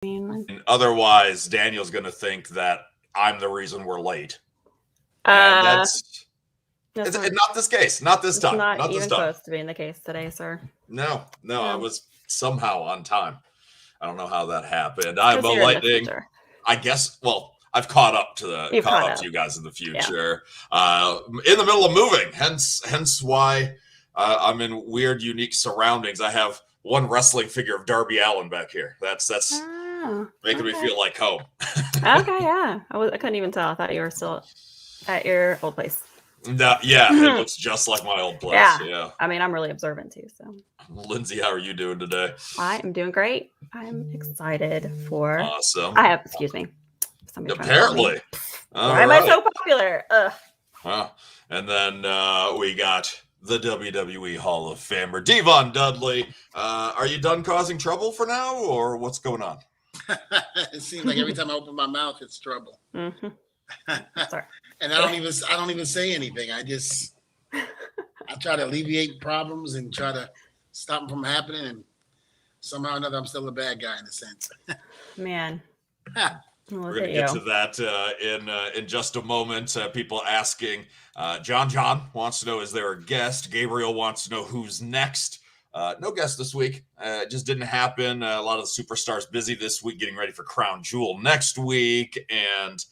mean, Otherwise, Daniel's going to think that I'm the reason we're late. And that's not this case. Not this time. Not even this time. Close to being the case today, sir. No, I was somehow on time. I don't know how that happened. I'm a lightning. I guess. Well, I've caught up to you guys in the future. Yeah. In the middle of moving, hence why I'm in weird, unique surroundings. I have one wrestling figure of Darby Allin back here. That's making me feel like home. Okay, yeah. I couldn't even tell. I thought you were still at your old place. No, yeah, it looks just like my old place. Yeah. I mean, I'm really observant too. So, Lindsay, how are you doing today? I am doing great. I'm excited for. Awesome. I have. Excuse me. Apparently. Why am I so popular? Ugh. And then we got the WWE Hall of Famer, Devon Dudley. Are you done causing trouble for now, or what's going on? It seems like every time I open my mouth, it's trouble. Mm-hmm. Sorry. And I don't even say anything. I try to alleviate problems and try to stop them from happening. And somehow or another, I'm still a bad guy in a sense. Man. We're going to get to that in just a moment. People asking, John wants to know, is there a guest? Gabriel wants to know who's next. No guest this week. It just didn't happen. A lot of the superstars busy this week getting ready for Crown Jewel next week. And,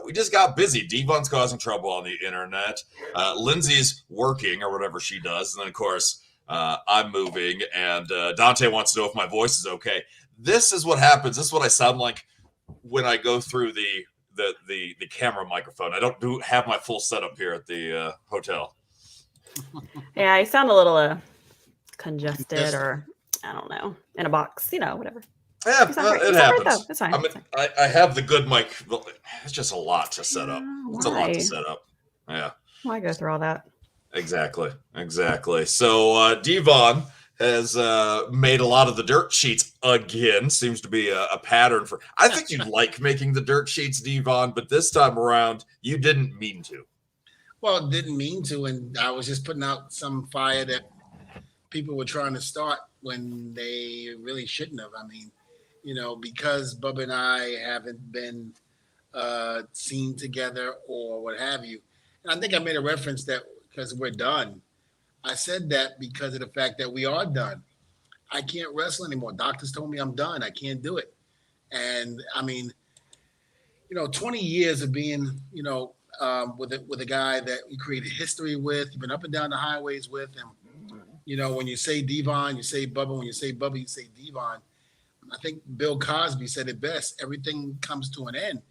we just got busy. Devon's causing trouble on the internet. Lindsay's working or whatever she does. And then, of course, I'm moving. And Dante wants to know if my voice is okay. This is what happens. This is what I sound like when I go through the camera microphone. I don't have my full setup here at the hotel. Yeah, I sound a little congested, or I don't know, in a box, whatever. Yeah, it happens. It's fine. I have the good mic. It's just a lot to set up. It's a lot to set up. Yeah. Why go through all that? Exactly. So Devon has made a lot of the dirt sheets again. Seems to be a pattern for. I think you like making the dirt sheets, Devon, but this time around you didn't mean to. Well, didn't mean to, and I was just putting out some fire that people were trying to start when they really shouldn't have. I mean, because Bubba and I haven't been seen together or what have you. And I think I made a reference that because we're done. I said that because of the fact that we are done. I can't wrestle anymore. Doctors told me I'm done. I can't do it. And I mean, 20 years of being, with a guy that you created history with, you've been up and down the highways with him. When you say Devon, you say Bubba. When you say Bubba, you say Devon. I think Bill Cosby said it best. Everything comes to an end.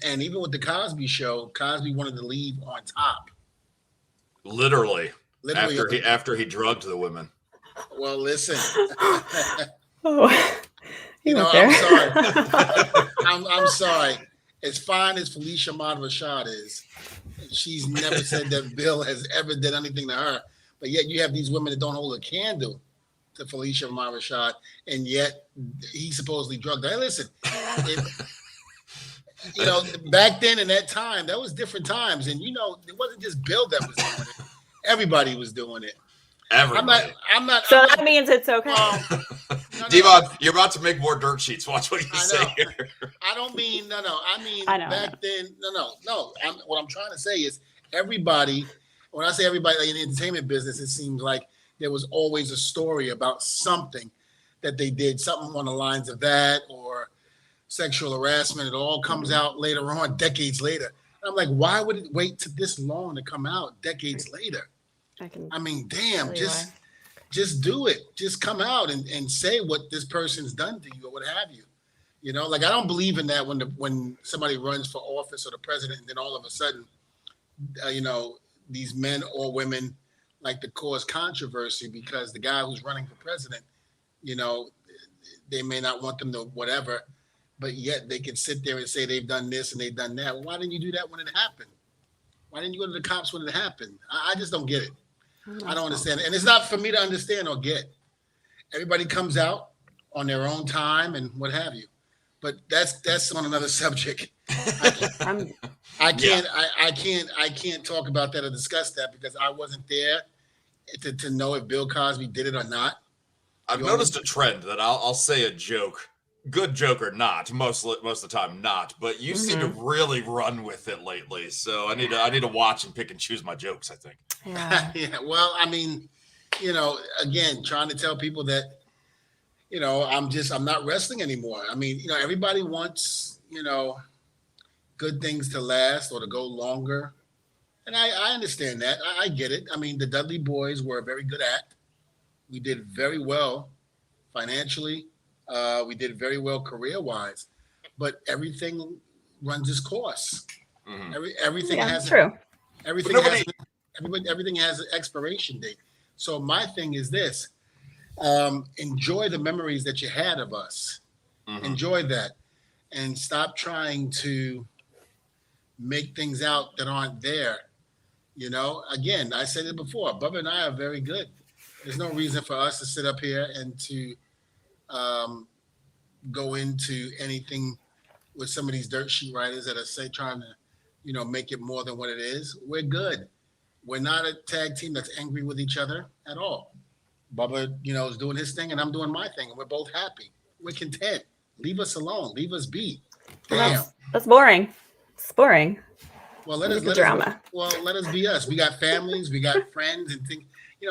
And even with the Cosby Show, Cosby wanted to leave on top. Literally after he drugged the women. Well, listen. I'm sorry. I'm sorry. As fine as Felicia Rashad is, she's never said that Bill has ever done anything to her. But yet you have these women that don't hold a candle to Felicia Rashad, and yet he supposedly drugged her. Hey, listen, back then in that time, that was different times, and it wasn't just Bill that was doing it. Everybody was doing it. Everybody. I'm not. So that means it's okay. Devon, you're about to make more dirt sheets. Watch what you say here. I don't mean no. I mean back then. No. What I'm trying to say is everybody. When I say everybody in the entertainment business, it seems like there was always a story about something that they did, something on the lines of that, or sexual harassment. It all comes out later on, decades later. And I'm like, why would it wait to this long to come out decades later? I mean, damn, just do it. Just come out and say what this person's done to you or what have you. I don't believe in that when somebody runs for office or the president, and then all of a sudden, these men or women like to cause controversy because the guy who's running for president, they may not want them to whatever, but yet they can sit there and say they've done this and they've done that. Well, why didn't you do that when it happened? Why didn't you go to the cops when it happened? I just don't get it. I don't understand it. And it's not for me to understand or get. Everybody comes out on their own time and what have you. But that's on another subject. I can't talk about that or discuss that because I wasn't there to know if Bill Cosby did it or not. I've noticed a trend that I'll say a joke good joke or not, most of the time not, but you seem to really run with it lately. So I need to watch and pick and choose my jokes, I think. Yeah. Yeah. Well, I mean, again, trying to tell people that, I'm not wrestling anymore. I mean, everybody wants, good things to last or to go longer. And I understand that. I get it. I mean, the Dudley Boys were a very good act. We did very well financially. We did very well career-wise. But everything runs its course. Mm-hmm. Everything has true. Everything has an expiration date. So my thing is this: enjoy the memories that you had of us. Mm-hmm. Enjoy that, and stop trying to make things out that aren't there. Again, I said it before. Bubba and I are very good. There's no reason for us to sit up here and to go into anything with some of these dirt sheet writers that are trying to, make it more than what it is. We're good. We're not a tag team that's angry with each other at all. Bubba, is doing his thing and I'm doing my thing, and we're both happy. We're content. Leave us alone. Leave us be. Damn. That's boring. It's boring. Well, let us be us. We got families, we got friends, and things.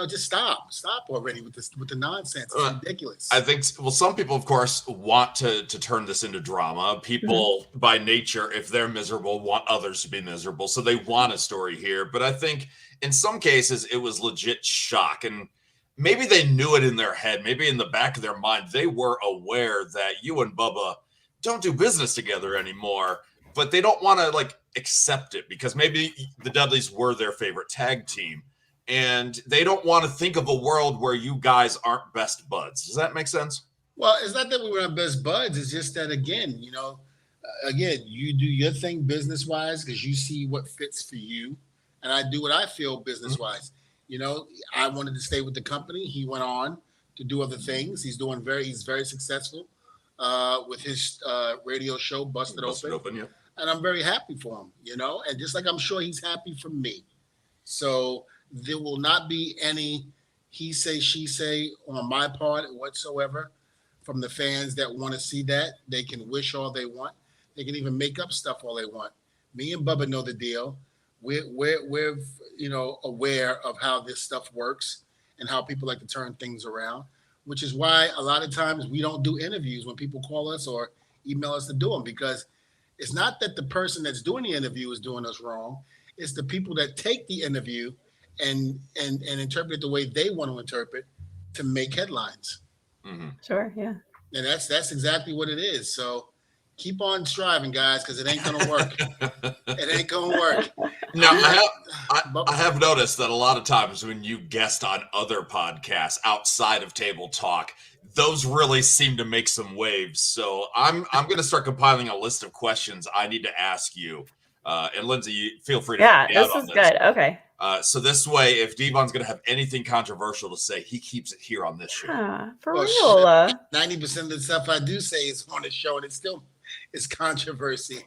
Just stop already with the nonsense. It's ridiculous. I think, some people, of course, want to turn this into drama. People, by nature, if they're miserable, want others to be miserable. So they want a story here. But I think in some cases, it was legit shock. And maybe they knew it in their head. Maybe in the back of their mind, they were aware that you and Bubba don't do business together anymore. But they don't want to, accept it because maybe the Dudleys were their favorite tag team. And they don't want to think of a world where you guys aren't best buds. Does that make sense? Well, it's not that we were not best buds. It's just that, again, you do your thing business-wise because you see what fits for you. And I do what I feel business-wise. I wanted to stay with the company. He went on to do other things. He's very successful with his radio show, Busted Open. Yeah. And I'm very happy for him, and just like I'm sure he's happy for me. So there will not be any he say, she say on my part whatsoever from the fans that want to see that. They can wish all they want. They can even make up stuff all they want. Me and Bubba know the deal. We're aware of how this stuff works and how people like to turn things around, which is why a lot of times we don't do interviews when people call us or email us to do them, because it's not that the person that's doing the interview is doing us wrong. It's the people that take the interview and interpret it the way they want to interpret to make headlines. Mm-hmm. Sure, yeah. And that's exactly what it is. So keep on striving, guys, because it ain't gonna work. It ain't gonna work. Now, I have noticed that a lot of times when you guest on other podcasts outside of Table Talk, those really seem to make some waves. So I'm going to start compiling a list of questions I need to ask you. And Lindsay, you feel free to help me out on this. Good. Okay. So this way, if Devon's going to have anything controversial to say, he keeps it here on this show. For real. 90% of the stuff I do say is on the show, and it's controversy.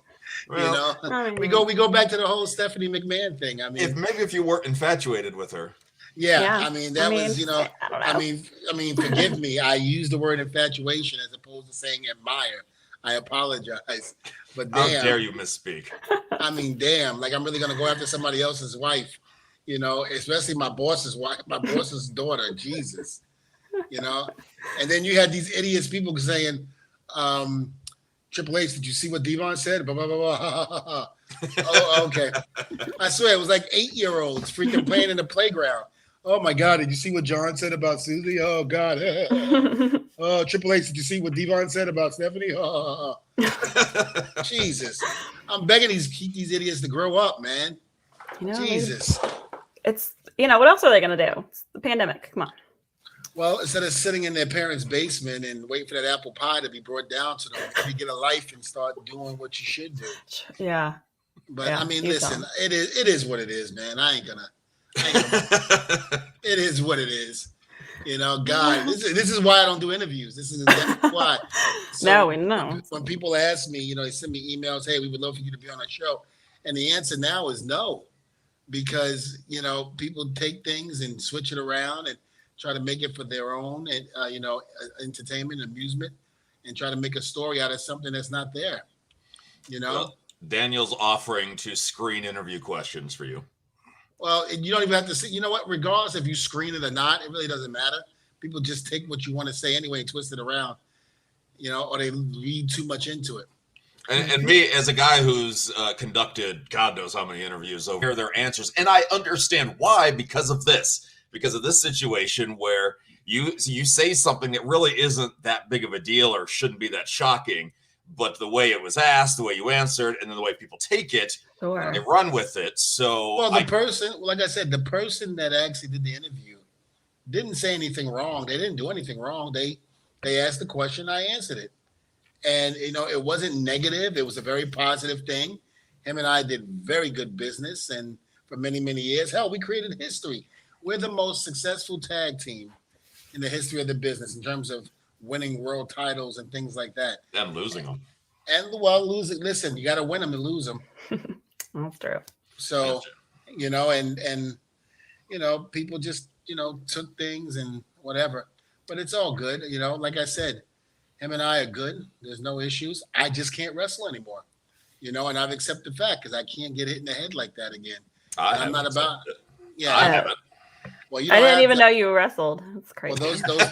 Well, we go back to the whole Stephanie McMahon thing. I mean, if you weren't infatuated with her. Yeah. I mean, forgive me. I used the word infatuation as opposed to saying admire. I apologize. But damn, how dare you misspeak? I mean, damn, like I'm really gonna go after somebody else's wife, especially my boss's wife, my boss's daughter. Jesus, And then you had these idiots people saying, Triple H, did you see what Devon said? Blah, blah, blah, blah. Oh, okay. I swear it was like 8-year-olds freaking playing in the playground. Oh my God, did you see what John said about Susie? Oh God. Oh, Triple H, did you see what Devon said about Stephanie? Jesus. I'm begging these idiots to grow up, man. Jesus. It's what else are they gonna do? It's the pandemic. Come on. Well, instead of sitting in their parents' basement and waiting for that apple pie to be brought down to them, maybe get a life and start doing what you should do. Yeah. But I mean, listen, it is what it is, man. I ain't gonna. It is what it is. God, this is why I don't do interviews. This is exactly why. So no, we know. When people ask me, they send me emails, hey, we would love for you to be on our show. And the answer now is no, because, people take things and switch it around and try to make it for their own, and entertainment, amusement. and try to make a story out of something that's not there. You know. Well, Daniel's offering to screen interview questions for you. Well, you don't even have to see. You know what? Regardless if you screen it or not, it really doesn't matter. People just take what you want to say anyway and twist it around, you know, or they read too much into it. And me, as a guy who's conducted God knows how many interviews over here, their answers, and I understand why, because of this situation where you say something that really isn't that big of a deal or shouldn't be that shocking, but the way it was asked, the way you answered, and then the way people take it, they run with it. So, well, like I said, the person that actually did the interview didn't say anything wrong. They didn't do anything wrong. They asked the question, I answered it. And, you know, it wasn't negative. It was a very positive thing. Him and I did very good business. And for many, many years, hell, we created history. We're the most successful tag team in the history of the business in terms of winning world titles and things like that. And losing them. And, well, losing. Listen, you got to win them to lose them. That's true. So, you know, and, you know, people just, you know, took things and whatever. But it's all good. You know, like I said, him and I are good. There's no issues. I just can't wrestle anymore, you know, and I've accepted the fact because I can't get hit in the head like that again. I'm not about it. Yeah, I haven't. Well, I didn't even know you wrestled. It's crazy. Well, those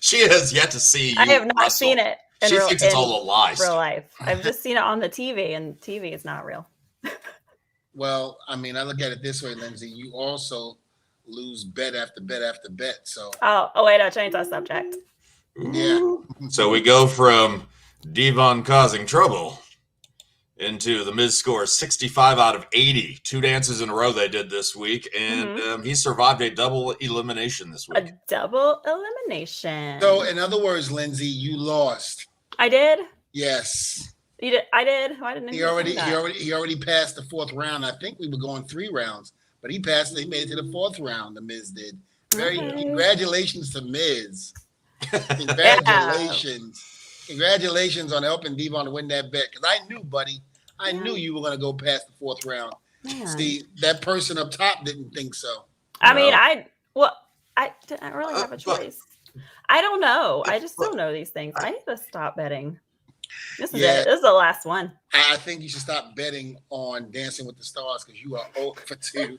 she has yet to see you. I have not wrestle. seen it. She thinks it's all a lie. Real life. I've just seen it on the TV, and TV is not real. Well, I mean, I look at it this way, Lindsay. You also lose bet after bet after bet. So. Oh wait, I'll change that subject. Yeah. So we go from Devon causing trouble into the Miz score 65 out of 80. 2 dances in a row they did this week, and he survived a double elimination this week. A double elimination. So, in other words, Lindsay, you lost. I did. Yes. You did. I did. Why didn't he already passed the 4th round? I think we were going 3 rounds, but he passed. He made it to the 4th round. The Miz did. Congratulations to Miz. Congratulations on helping Devon to win that bet. Because I knew, buddy, I knew you were going to go past the 4th round. Man. See, that person up top didn't think so. I mean, I didn't really have a choice. I don't know. I just don't know these things. I need to stop betting. This is it. This is the last one. I think you should stop betting on Dancing with the Stars because you are 0 for 2.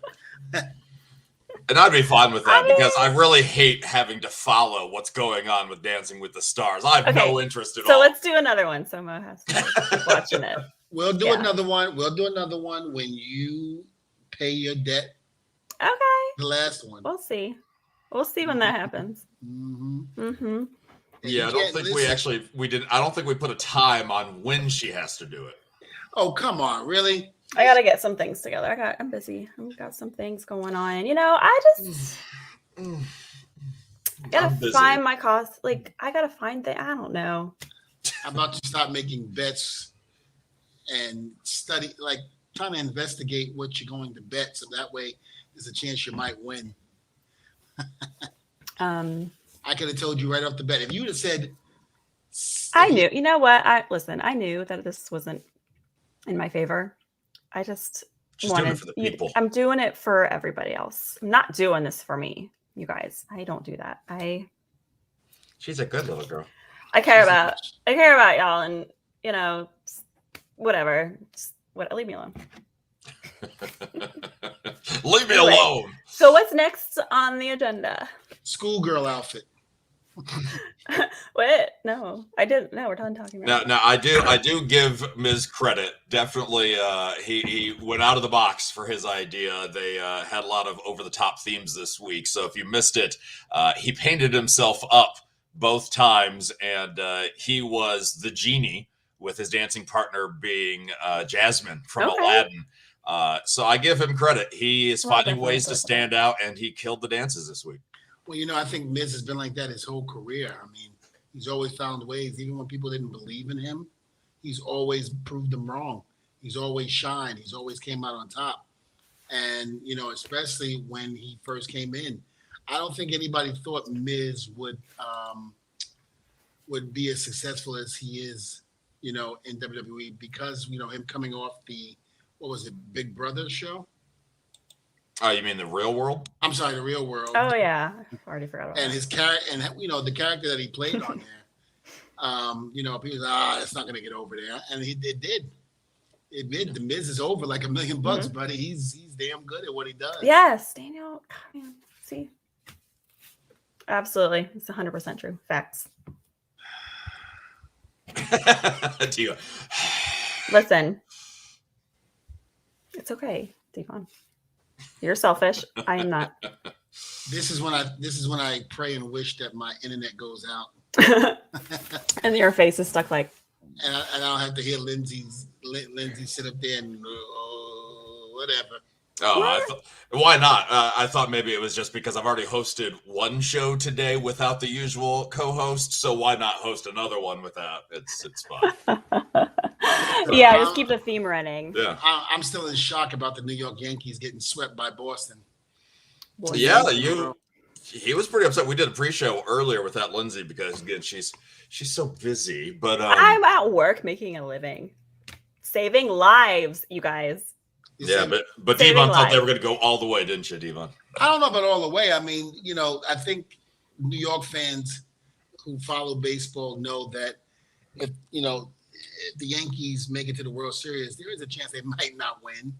And I'd be fine with that because I really hate having to follow what's going on with Dancing with the Stars. I have no interest at all. So let's do another one. So Mo has to keep watching it. We'll do another one. We'll do another one when you pay your debt. Okay. The last one. We'll see. We'll see when that happens. Yeah, I don't think I don't think we put a time on when she has to do it. Oh, come on, really? I gotta get some things together. I'm busy. I've got some things going on. You know, I just gotta find my cost. Like, I gotta find I don't know. How about you stop making bets and study, like trying to investigate what you're going to bet, so that way there's a chance you might win. I could have told you right off the bat. If you would have said, I knew. You know what? I knew that this wasn't in my favor. I just wanted doing it for the people. I'm doing it for everybody else. I'm not doing this for me, you guys. I don't do that. She's a good little girl. I care about y'all, and you know, whatever. Leave me alone. Leave me alone. So what's next on the agenda? Schoolgirl outfit. What? No, I didn't. No, we're done talking about. No, I do give Miz credit. Definitely, he went out of the box for his idea. They had a lot of over the top themes this week. So if you missed it, he painted himself up both times, and he was the genie with his dancing partner being Jasmine from Aladdin. So I give him credit. He is finding ways to stand out, and he killed the dances this week. Well, you know, I think Miz has been like that his whole career. I mean, he's always found ways, even when people didn't believe in him, he's always proved them wrong. He's always shined. He's always came out on top. And, you know, especially when he first came in, I don't think anybody thought Miz would be as successful as he is, you know, in WWE because, you know, him coming off the, what was it, Big Brother show? Oh, you mean the Real World? I'm sorry, the Real World. Oh yeah, I already forgot about and that. his character, and you know the character that he played on People say, it's not going to get over there. And it did. It did. The Miz is over like $1 million, buddy. He's damn good at what he does. Yes, Daniel. See, absolutely, it's 100% true. Facts. Listen, it's okay, Devon. You're selfish. I am not. This is when I pray and wish that my internet goes out. And your face is stuck like. And I don't have to hear Lindsay sit up there and whatever. Oh, why not? I thought maybe it was just because I've already hosted one show today without the usual co-host, so why not host another one without? It's fun. Yeah, just keep the theme running. Yeah, I'm still in shock about the New York Yankees getting swept by Boston. Yeah, he was pretty upset. We did a pre-show earlier with that Lindsay because again she's so busy. But I'm at work making a living, saving lives, you guys. Yeah, but Devon thought they were going to go all the way, didn't you, Devon? I don't know about all the way. I mean, I think New York fans who follow baseball know that if the Yankees make it to the World Series, there is a chance they might not win,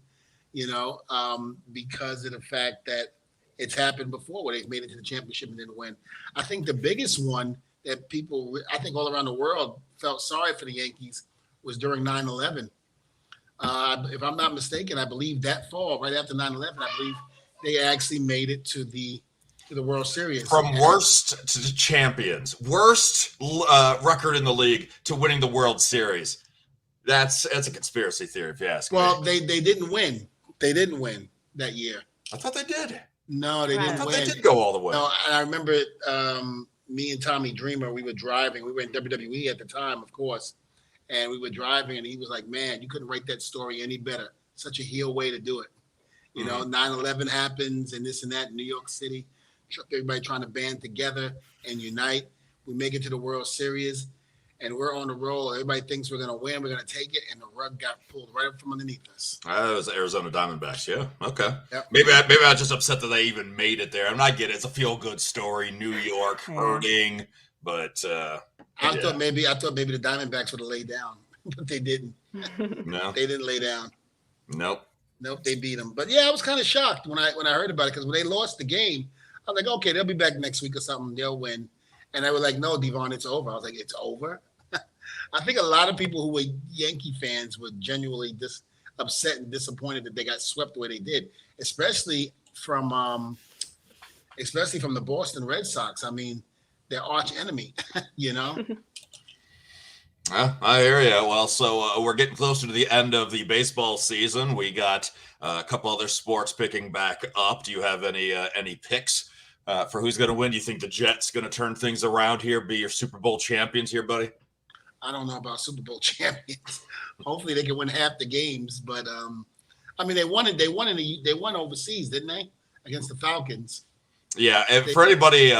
because of the fact that it's happened before where they've made it to the championship and didn't win. I think the biggest one that people, I think all around the world felt sorry for the Yankees was during 9/11. If I'm not mistaken, I believe that fall, right after 9/11, I believe they actually made it to the World Series. From worst to champions, worst record in the league to winning the World Series. That's a conspiracy theory, if you ask me. Well, they didn't win. They didn't win that year. I thought they did. No, they didn't win. I thought they did go all the way. No, and I remember me and Tommy Dreamer, we were driving. We were in WWE at the time, of course. And we were driving, and he was like, man, you couldn't write that story any better. Such a heel way to do it. 9/11 happens and this and that in New York City. Everybody trying to band together and unite. We make it to the World Series, and we're on the roll. Everybody thinks we're going to win. We're going to take it, and the rug got pulled right up from underneath us. That was Arizona Diamondbacks, yeah. Okay. Yep. Maybe I was just upset that they even made it there. I mean, I get it. It's a feel-good story. New York hurting, but I thought maybe the Diamondbacks would have laid down, but they didn't. No, they didn't lay down. Nope, they beat them. But yeah, I was kind of shocked when I heard about it because when they lost the game, I was like, okay, they'll be back next week or something. They'll win. And they were like, no, Devon, it's over. I was like, it's over. I think a lot of people who were Yankee fans were genuinely upset and disappointed that they got swept the way they did, especially from the Boston Red Sox. I mean, their arch enemy, I hear you. Well, so we're getting closer to the end of the baseball season. We got a couple other sports picking back up. Do you have any picks for who's going to win? Do you think the Jets going to turn things around here, be your Super Bowl champions here, buddy? I don't know about Super Bowl champions. Hopefully they can win half the games, but I mean they won overseas, didn't they? Against the Falcons. Yeah, and for anybody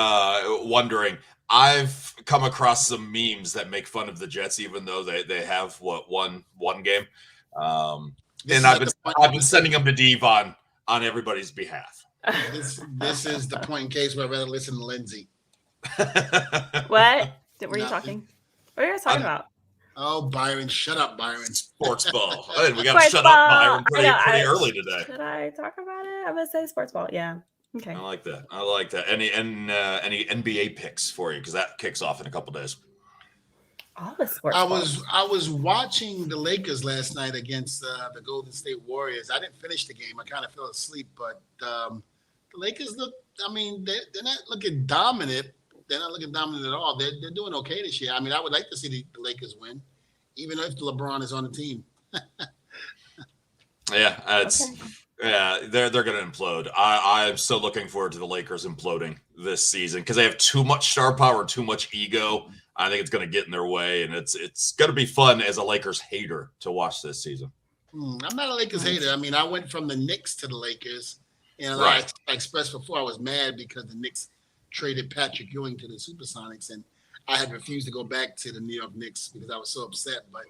wondering, I've come across some memes that make fun of the Jets, even though they have one game, and I've been sending them to Devon on everybody's behalf. This is the point in case where I'd rather listen to Lindsay. What were you talking? What are you guys talking about? Oh, Byron, shut up, Byron. Sports ball. We got to shut up, Byron, pretty early today. Should I talk about it? I'm gonna say sports ball. Yeah. Okay. I like that. Any NBA picks for you? Because that kicks off in a couple days. All the sports. I was watching the Lakers last night against the Golden State Warriors. I didn't finish the game. I kind of fell asleep, but the Lakers look. I mean, they're not looking dominant. They're not looking dominant at all. They're doing okay this year. I mean, I would like to see the Lakers win, even if LeBron is on the team. Yeah, they're going to implode. I'm still looking forward to the Lakers imploding this season because they have too much star power, too much ego. I think it's going to get in their way, and it's going to be fun as a Lakers hater to watch this season. I'm not a Lakers hater. I mean, I went from the Knicks to the Lakers, and right. I expressed before I was mad because the Knicks traded Patrick Ewing to the Supersonics, and I had refused to go back to the New York Knicks because I was so upset. But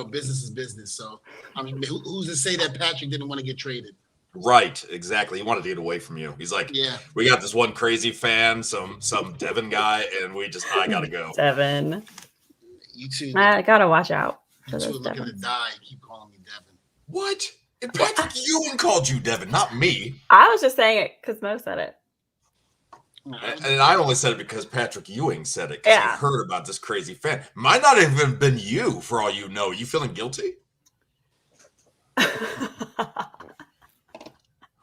business is business. So I mean, who's to say that Patrick didn't want to get traded? Right, exactly. He wanted to get away from you. He's like, yeah, we got this one crazy fan, some Devin guy, and I gotta go. Devin. You two. I gotta watch out. You two are looking to die. You keep calling me Devin. What? And Patrick Ewing called you Devin, not me. I was just saying it because Mo said it. And I only said it because Patrick Ewing said it because he heard about this crazy fan. Might not have even been you, for all you know. You feeling guilty?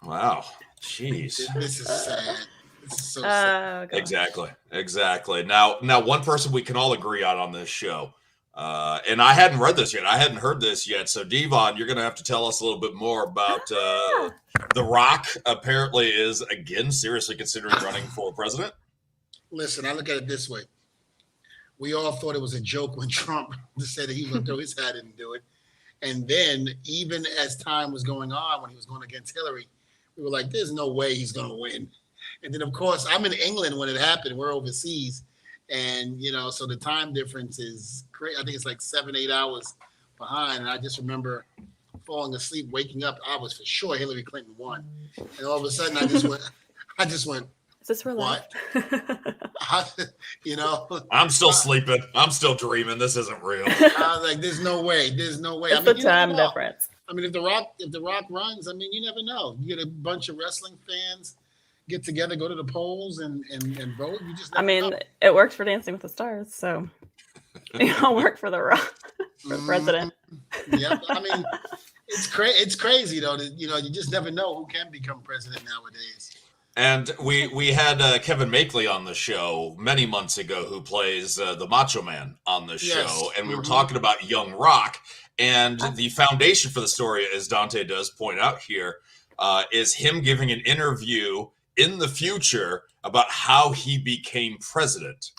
Wow. Jeez. This is sad. This is so sad. Exactly. Now, one person we can all agree on this show, and I hadn't read this yet. I hadn't heard this yet. So, Devon, you're going to have to tell us a little bit more about The Rock. Apparently, is again seriously considering running for president. Listen, I look at it this way: we all thought it was a joke when Trump said that he was going to throw his hat in and do it, and then even as time was going on, when he was going against Hillary, we were like, "There's no way he's going to win." And then, of course, I'm in England when it happened. We're overseas. And, so the time difference is great. I think it's like 7-8 hours behind. And I just remember falling asleep, waking up. I was for sure Hillary Clinton won. And all of a sudden, I just went, is this real life? I'm still sleeping. I'm still dreaming. This isn't real. I was like, there's no way. There's no way. It's the time difference. I mean, if The Rock runs, you never know. You get a bunch of wrestling fans get together, go to the polls and vote. You just know. It worked for Dancing with the Stars, so it'll work for The Rock for president. Yeah, it's crazy though. You just never know who can become president nowadays. And we had Kevin Makeley on the show many months ago, who plays the Macho Man on the show, and we were talking about Young Rock. And the foundation for the story, as Dante does point out here, is him giving an interview in the future about how he became president.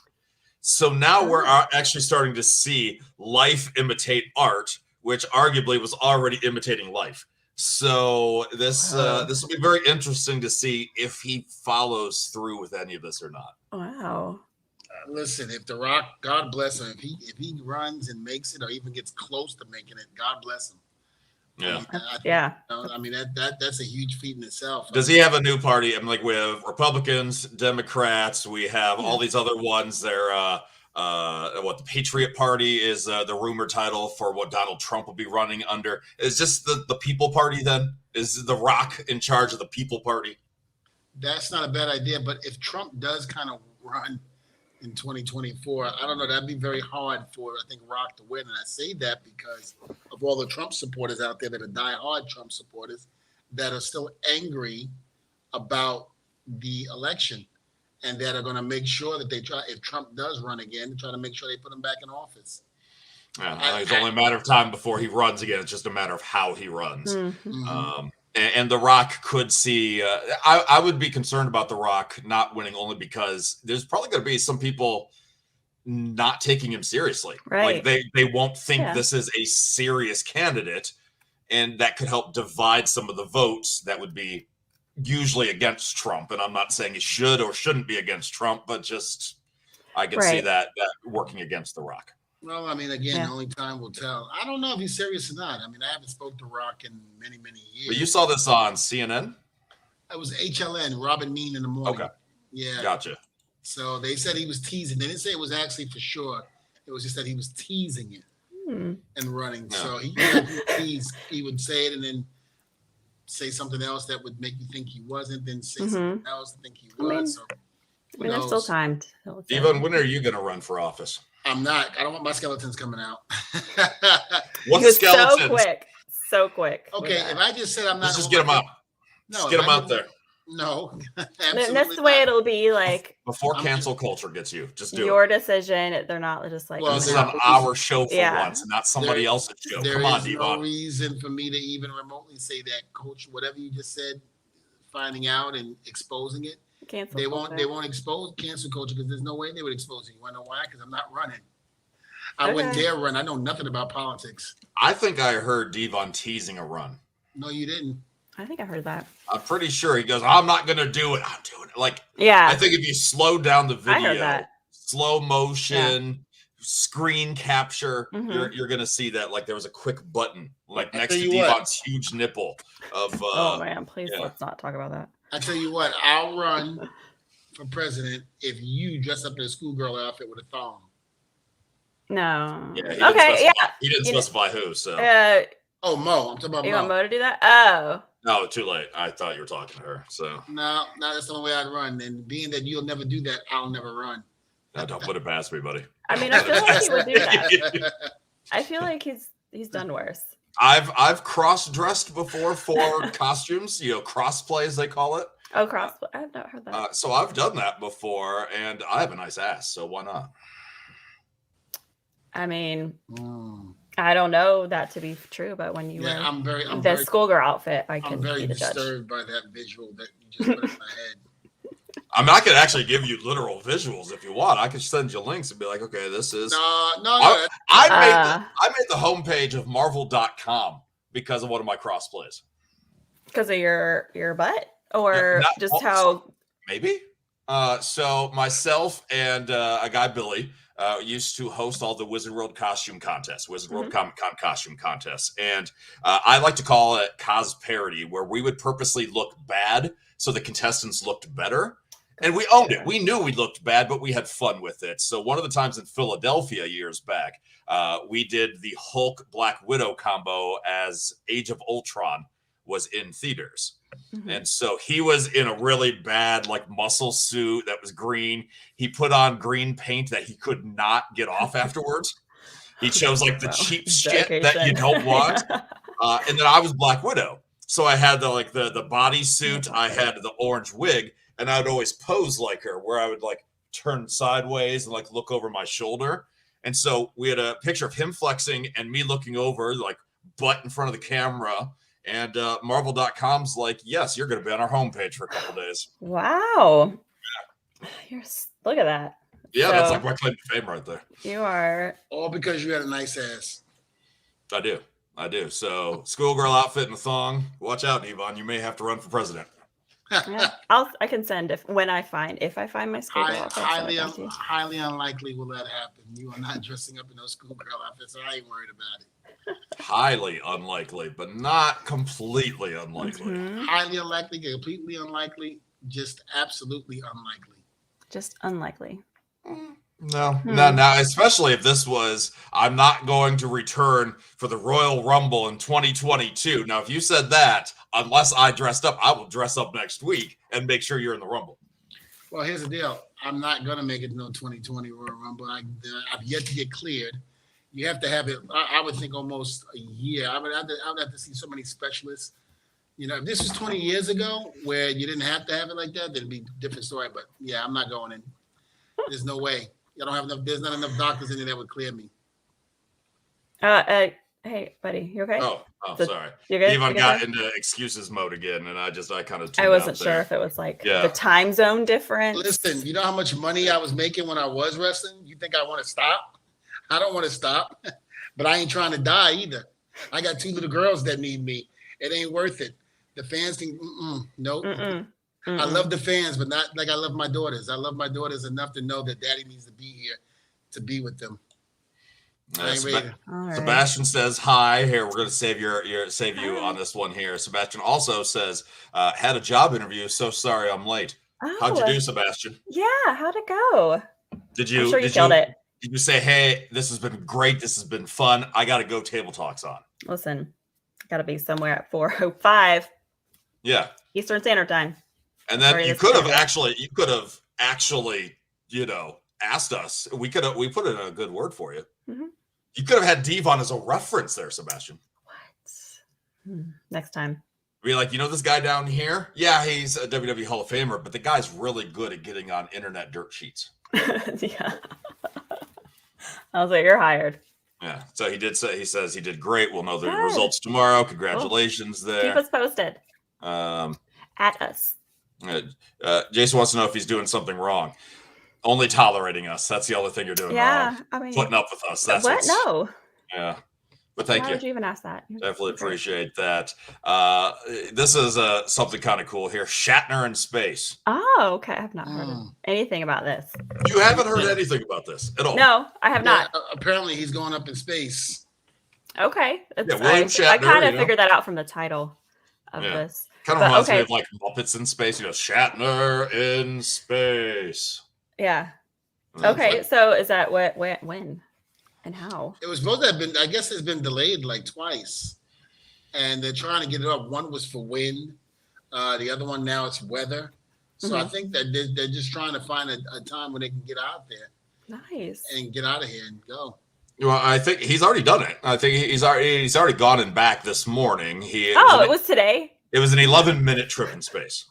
So now we're actually starting to see life imitate art, which arguably was already imitating life. So this will be very interesting to see if he follows through with any of this or not. Wow. Listen, if The Rock, God bless him, if he runs and makes it or even gets close to making it, God bless him. Yeah. That's a huge feat in itself. Does he have a new party? We have Republicans, Democrats. We have all these other ones. They're the Patriot Party is the rumor title for what Donald Trump will be running under. Is this the People Party then? Is The Rock in charge of the People Party? That's not a bad idea. But if Trump does kind of run in 2024, I don't know. That'd be very hard for, I think, Rock to win. And I say that because of all the Trump supporters out there that are diehard Trump supporters that are still angry about the election and that are going to make sure that if Trump does run again, to try to make sure they put him back in office. It's only a matter of time before he runs again. It's just a matter of how he runs. Mm-hmm. And The Rock could see, I would be concerned about The Rock not winning only because there's probably going to be some people not taking him seriously. Right. Like they won't think this is a serious candidate, and that could help divide some of the votes that would be usually against Trump. And I'm not saying he should or shouldn't be against Trump, but just I could see that working against The Rock. Well, only time will tell. I don't know if he's serious or not. I haven't spoken to Rock in many, many years. But you saw this on CNN? It was HLN, Robin Mean in the morning. Okay. Yeah. Gotcha. So they said he was teasing. They didn't say it was actually for sure. It was just that he was teasing it and running. Yeah. So he would say it and then say something else that would make you think he wasn't, then say something else to think he was. There's still time. Even when are you going to run for office? I'm not. I don't want my skeletons coming out. What skeletons? So quick. Okay, if I just said I'm not. Let's just get them out. No, just get them out there. No, that's the way it'll be. Like before cancel culture gets you, just do your it. decision. They're not just like. Well, this is on our show for once, and not somebody else's show. Come on, Devon. There's no reason for me to even remotely say that, Coach. Whatever you just said, finding out and exposing it. Cancel they won't expose cancel culture because there's no way they would expose it. You want to know why? Because I'm not running. I wouldn't dare run. I know nothing about politics. I think I heard Devon teasing a run. No, you didn't. I think I heard that. I'm pretty sure he goes, I'm not going to do it. I'm doing it. I think if you slow down the video, slow motion, screen capture, you're going to see that there was a quick button next to Devon's huge nipple of. Oh man, please let's not talk about that. I tell you what, I'll run for president if you dress up in a schoolgirl outfit with a thong. No. Yeah. Okay. He didn't specify who. So. Oh, Mo. I'm talking about You Mo. want Mo to do that? Oh. No, too late. I thought you were talking to her. So. No, that's the only way I'd run. And being that you'll never do that, I'll never run. No, don't put it past me, buddy. I mean, I feel like he would do that. I feel like he's done worse. I've cross-dressed before for costumes, cross-play as they call it. Oh, crossplay. I've not heard that. So I've done that before, and I have a nice ass, so why not? I mean, I don't know that to be true, but when you wear the schoolgirl outfit, I can be the judge. I'm very disturbed by that visual that you just put in my head. I mean, I could actually give you literal visuals if you want. I could send you links and be like, okay, this is. No. I made the homepage of Marvel.com because of one of my cross plays. Because of your butt, or just how? Maybe. So myself and a guy Billy used to host all the Wizard World costume contests, Wizard World Comic-Con costume contests, and I like to call it cos parody, where we would purposely look bad so the contestants looked better. And we owned it. We knew we looked bad, but we had fun with it. So one of the times in Philadelphia years back, we did the Hulk Black Widow combo as Age of Ultron was in theaters. Mm-hmm. And so he was in a really bad muscle suit that was green. He put on green paint that he could not get off afterwards. He chose the cheap shit that you don't want. And then I was Black Widow. So I had the bodysuit, I had the orange wig, and I would always pose like her, where I would turn sideways and look over my shoulder. And so we had a picture of him flexing and me looking over, butt in front of the camera. And Marvel.com's yes, you're going to be on our homepage for a couple days. Wow. Yeah. Look at that. Yeah, that's my claim to fame right there. You are. All because you had a nice ass. I do. So schoolgirl outfit and a thong. Watch out, Yvonne. You may have to run for president. Yeah, I can send if I find my schoolgirl outfit. Highly unlikely will that happen. You are not dressing up in those schoolgirl outfits, so I ain't worried about it. Highly unlikely, but not completely unlikely. Mm-hmm. Highly unlikely, completely unlikely, just absolutely unlikely. Just unlikely. No, especially if this was, I'm not going to return for the Royal Rumble in 2022. Now, if you said that, unless I dressed up, I will dress up next week and make sure you're in the Rumble. Well, here's the deal. I'm not going to make it no 2020 Royal Rumble. I've yet to get cleared. You have to have it, I would think, almost a year. I would have to see so many specialists. If this was 20 years ago where you didn't have to have it like that, then it'd be a different story. But, yeah, I'm not going in. There's no way. There's not enough doctors in there that would clear me. Hey, buddy, you okay? Oh, sorry. You're good? Yvonne got into excuses mode again, and I kind of. I wasn't sure if it was the time zone difference. Listen, you know how much money I was making when I was wrestling? You think I want to stop? I don't want to stop, but I ain't trying to die either. I got 2 little girls that need me. It ain't worth it. The fans think, nope. I love the fans, but not like I love my daughters. I love my daughters enough to know that daddy needs to be here to be with them. Sebastian says hi. Here, we're going to save you on this one here. Sebastian also says, had a job interview. So sorry I'm late. Oh, how'd you do, Sebastian? Yeah, how'd it go? I'm sure you killed it. Did you say, hey, this has been great. This has been fun. I got to go table talks on. Listen, got to be somewhere at 4:05. Yeah. Eastern Standard Time. And then you could have actually, asked us. We put in a good word for you. Mm-hmm. You could have had Devon as a reference there, Sebastian. What? Next time. Be like, this guy down here? Yeah, he's a WWE Hall of Famer, but the guy's really good at getting on internet dirt sheets. Yeah. I was like, you're hired. Yeah. So he says he did great. We'll know the results tomorrow. Congratulations there. Keep us posted. At us. Jason wants to know if he's doing something wrong. Only tolerating us. That's the only thing you're doing wrong. I mean, putting up with us. That's what? No. Yeah. But thank you. Why would you even ask that? Definitely appreciate that. This is something kind of cool here. Shatner in space. Oh, okay. I have not heard anything about this. You haven't heard anything about this at all? No, I have not. Apparently, he's going up in space. Okay. William Shatner. I kind of figured that out from the title of this. Kind of reminds me of Muppets in space. Shatner in space. Yeah. Okay. So is that when? And how? It was supposed to have been. I guess it's been delayed like twice, and they're trying to get it up. One was for wind, the other one now it's weather. So I think that they're just trying to find a time when they can get out there. Nice. And get out of here and go. Well, I think he's already done it. I think he's already gone and back this morning. It was today. It was an 11-minute trip in space.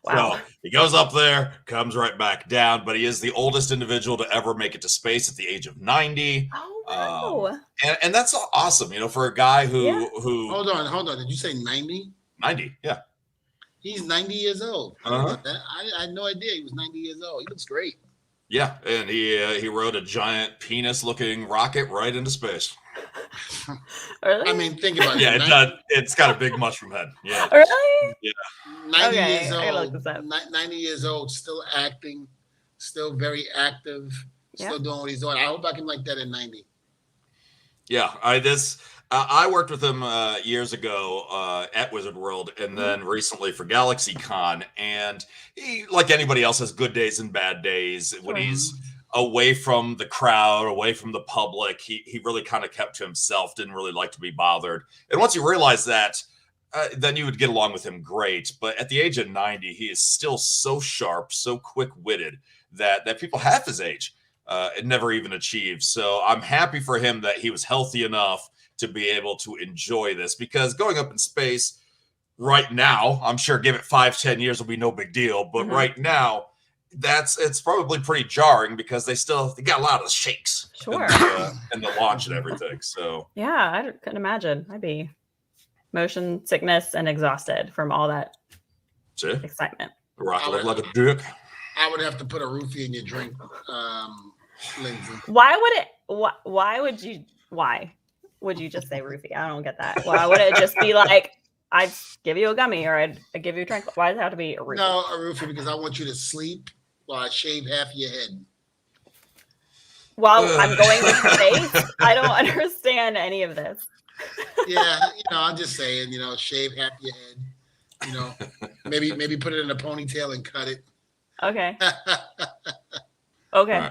Wow. So he goes up there, comes right back down, but he is the oldest individual to ever make it to space at the age of 90. Oh, wow. And that's awesome, for a guy who Hold on. Did you say 90? 90, yeah. He's 90 years old. Uh-huh. I had no idea he was 90 years old. He looks great. Yeah, and he rode a giant penis-looking rocket right into space. Really? I mean, think about it. Yeah, it's got a big mushroom head. Yeah. Really? Yeah. 90 Okay, years I gotta look old. this up. 90 years old, still acting, still very active, still doing what he's doing. I hope I can like that at 90. Yeah, I worked with him years ago at Wizard World, and then recently for GalaxyCon. And he, like anybody else, has good days and bad days. When he's away from the crowd, away from the public, he really kind of kept to himself. Didn't really like to be bothered. And once you realize that, then you would get along with him great. But at the age of 90, he is still so sharp, so quick-witted that people half his age never even achieved. So I'm happy for him that he was healthy enough to be able to enjoy this, because going up in space right now, I'm sure give it 5-10 years will be no big deal. But right now, it's probably pretty jarring, because they got a lot of shakes in the launch and everything. So yeah, I couldn't imagine. I'd be motion sickness and exhausted from all that excitement. The rocket looked like a dick. I would have to put a roofie in your drink, Lindsay. Why would you just say roofie? I don't get that. Why would it just be like, I'd give you a gummy or I'd give you a drink? Why does it have to be a roofie? No, a roofie, because I want you to sleep while I shave half your head. While I'm going to space? I don't understand any of this. Yeah, I'm just saying, shave half your head. Maybe put it in a ponytail and cut it. Okay. Okay.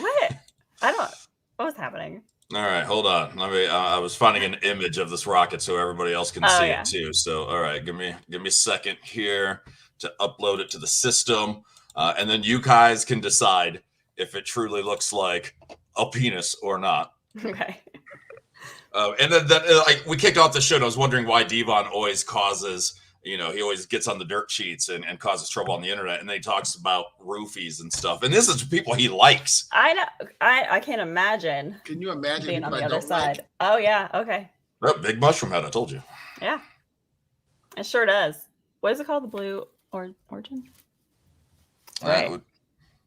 Right. What? What's happening? All right, hold on. I was finding an image of this rocket so everybody else can see it too. So, all right, give me a second here to upload it to the system, and then you guys can decide if it truly looks like a penis or not. Okay. And then we kicked off the show, and I was wondering why Devon always causes. He always gets on the dirt sheets and causes trouble on the internet, and then he talks about roofies and stuff. And this is people he likes. I know. I can't imagine. Can you imagine being on the I other don't side? like? Oh yeah. Okay. Oh, big mushroom head, I told you. Yeah. It sure does. What is it called? The blue origin? Right.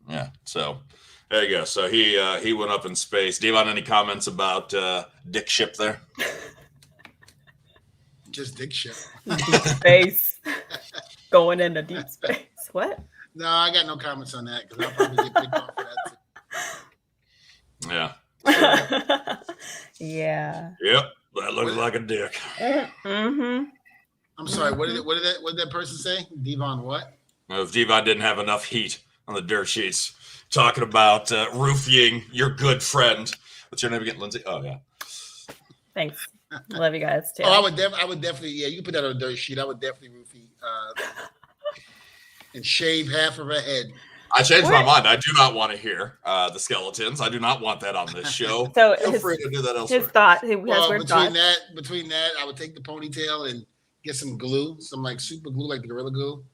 Yeah. So there you go. So he went up in space. Devon, any comments about Dick Ship there? Just dick shit. Deep space. Going into deep space. What? No, I got no comments on that, because I'll probably get picked off for that too. Yeah. Yeah. Yep. That looks like a dick. Mm-hmm. I'm sorry. What did that person say? Devon what? Well, if Devon didn't have enough heat on the dirt sheets, talking about roofing your good friend. What's your name again, Lindsay? Oh yeah. Thanks. Love you guys too. Oh, I would definitely. Yeah, you put that on a dirt sheet. I would definitely roofie and shave half of her head. I changed my mind. I do not want to hear the skeletons. I do not want that on this show. So feel free to do that elsewhere. His thought. Between that, I would take the ponytail and get some glue, some like super glue, like the Gorilla Glue.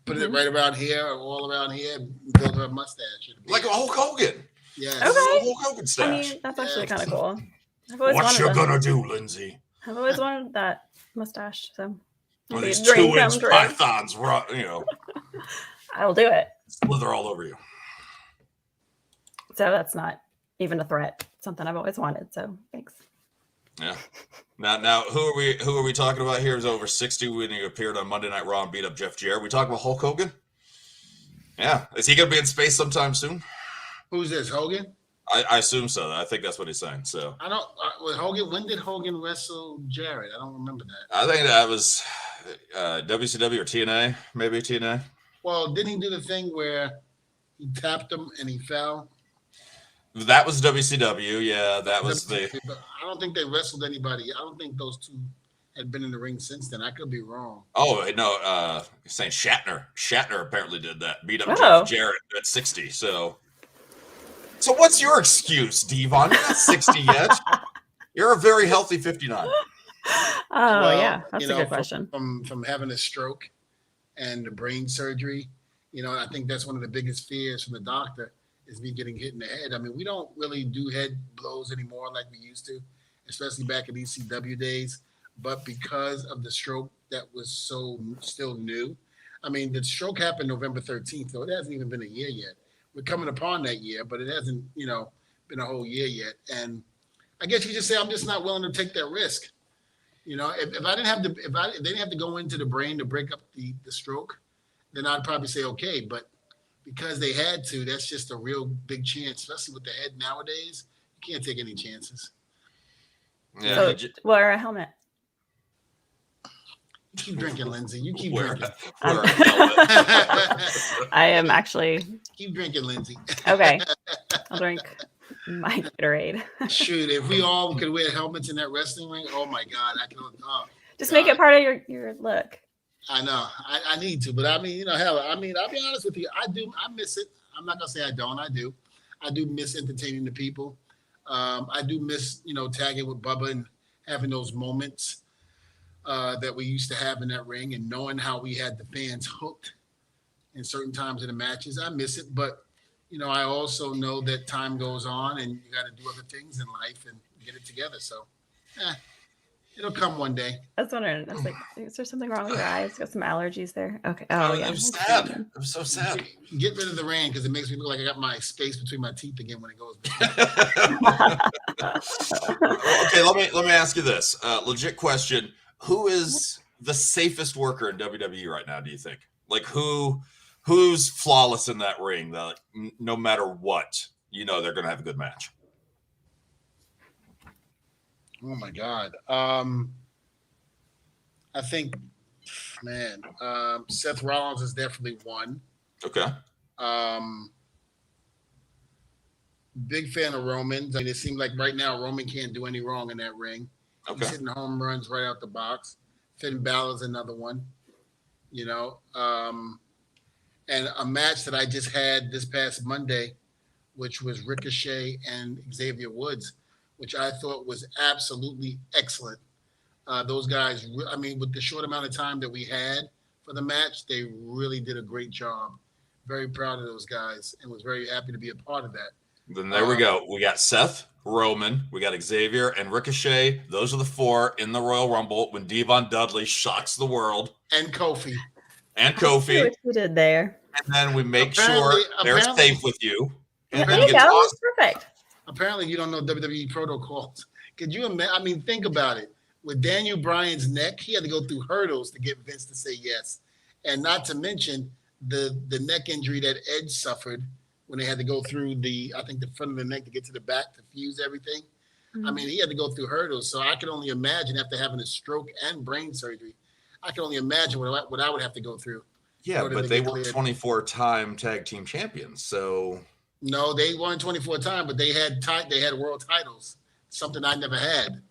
Put it right around here, or all around here, and build her a mustache. Like a Hulk Hogan. Yeah. Okay. Hulk Hogan stash. I mean, that's actually kind of cool. What you gonna do, Lindsay? I've always wanted that mustache. So well, these 2-inch pythons, I'll do it. Slither all over you. So that's not even a threat. It's something I've always wanted. So thanks. Yeah. Now, who are we talking about here? Is over 60 when he appeared on Monday Night Raw and beat up Jeff Jarrett. We talking about Hulk Hogan? Yeah. Is he gonna be in space sometime soon? Who's this, Hogan? I assume so. I think that's what he's saying. So I don't. Hogan. When did Hogan wrestle Jarrett? I don't remember that. I think that was WCW or TNA, maybe TNA. Well, didn't he do the thing where he tapped him and he fell? That was WCW. Yeah, that was the. But I don't think they wrestled anybody. I don't think those two had been in the ring since then. I could be wrong. Oh no, you're saying Shatner. Shatner apparently did that. Beat up Oh. Jeff Jarrett at 60. So what's your excuse, Devon? You're not 60 yet. You're a very healthy 59. Oh yeah, that's a good question. From having a stroke and the brain surgery, I think that's one of the biggest fears from the doctor is me getting hit in the head. I mean, we don't really do head blows anymore like we used to, especially back in ECW days. But because of the stroke that was so still new, I mean, the stroke happened November 13th, so it hasn't even been a year yet. We're coming upon that year, but it hasn't, been a whole year yet. And I guess you just say, I'm just not willing to take that risk. If I didn't have to, if they didn't have to go into the brain to break up the stroke, then I'd probably say, okay. But because they had to, that's just a real big chance, especially with the head nowadays. You can't take any chances. Yeah. So, wear a helmet. You keep drinking, Lindsay. You keep Wear drinking. I am actually. Keep drinking, Lindsay. Okay. I'll drink my Gatorade. Shoot, if we all could wear helmets in that wrestling ring, oh my God, I can. Just make it part of your look. I know. I need to, but I mean, hell, I mean, I'll be honest with you. I miss it. I'm not gonna say I don't. I do. I do miss entertaining the people. I do miss, tagging with Bubba and having those moments that we used to have in that ring and knowing how we had the fans hooked in certain times in the matches. I miss it, but I also know that time goes on and you got to do other things in life and get it together. So, it'll come one day. I was wondering. I was like, is there something wrong with your eyes? Got some allergies there? Okay. Oh yeah. It was sad. It was so sad. Get rid of the rain because it makes me look like I got my space between my teeth again when it goes back. Okay, let me ask you this. Legit question. Who is the safest worker in WWE right now, do you think? Like who's flawless in that ring that no matter what, they're gonna have a good match? Oh my God. I think, man, Seth Rollins is definitely one. Okay. Big fan of Roman. I mean, it seems like right now Roman can't do any wrong in that ring. Okay. He's hitting home runs right out the box. Finn Balor's another one. And a match that I just had this past Monday, which was Ricochet and Xavier Woods, which I thought was absolutely excellent. Those guys, with the short amount of time that we had for the match, they really did a great job. Very proud of those guys and was very happy to be a part of that. Then there we go. We got Seth, Roman, we got Xavier, and Ricochet. Those are the four in the Royal Rumble when Devon Dudley shocks the world. And Kofi. And I see Kofi. what you did there. And then we make sure they're safe with you. And There then you go. tossed. Perfect. Apparently, you don't know WWE protocols. Could you imagine? Think about it. With Daniel Bryan's neck, he had to go through hurdles to get Vince to say yes. And not to mention the neck injury that Edge suffered when they had to go through the front of the neck to get to the back to fuse everything. Mm-hmm. I mean, he had to go through hurdles. So I can only imagine after having a stroke and brain surgery, I can only imagine what I would have to go through. Yeah, but they were 24-time tag team champions. So no, they won 24 times, but they had world titles, something I never had.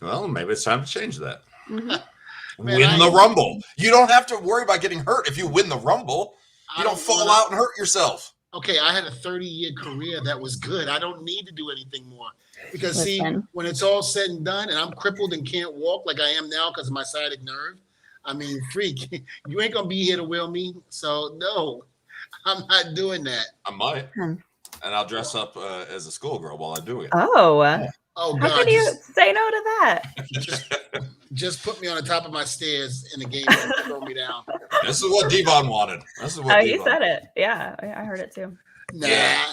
Well, maybe it's time to change that. Mm-hmm. Win the Rumble. You don't have to worry about getting hurt if you win the Rumble. You don't fall out and hurt yourself. Okay, I had a 30-year career that was good. I don't need to do anything more. Because, see, when it's all said and done and I'm crippled and can't walk like I am now because of my sciatic nerve, I mean, freak, you ain't going to be here to wheel me. So, no, I'm not doing that. I might. And I'll dress up as a schoolgirl while I'm doing it. Oh, God. How can you say no to that? Just put me on the top of my stairs in the game and throw me down. This is what Devon wanted. He said it. Yeah, I heard it too. Nah. Yeah.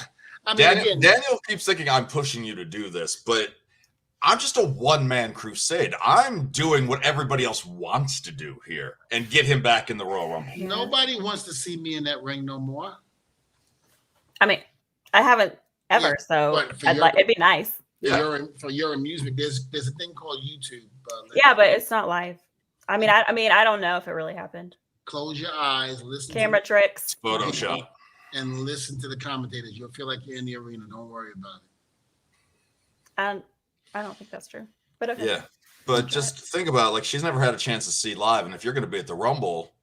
I mean, Daniel keeps thinking I'm pushing you to do this, but I'm just a one-man crusade. I'm doing what everybody else wants to do here and get him back in the Royal Rumble. Yeah. Nobody wants to see me in that ring no more. I mean, I haven't ever, so it'd be nice. For your amusement, there's a thing called YouTube. Yeah, but it's not live. I mean, I don't know if it really happened. Close your eyes, listen. Camera tricks. Photoshop. And listen to the commentators. You'll feel like you're in the arena. Don't worry about it. I don't think that's true. But okay. Yeah. But just think about it, like she's never had a chance to see live. And if you're going to be at the Rumble,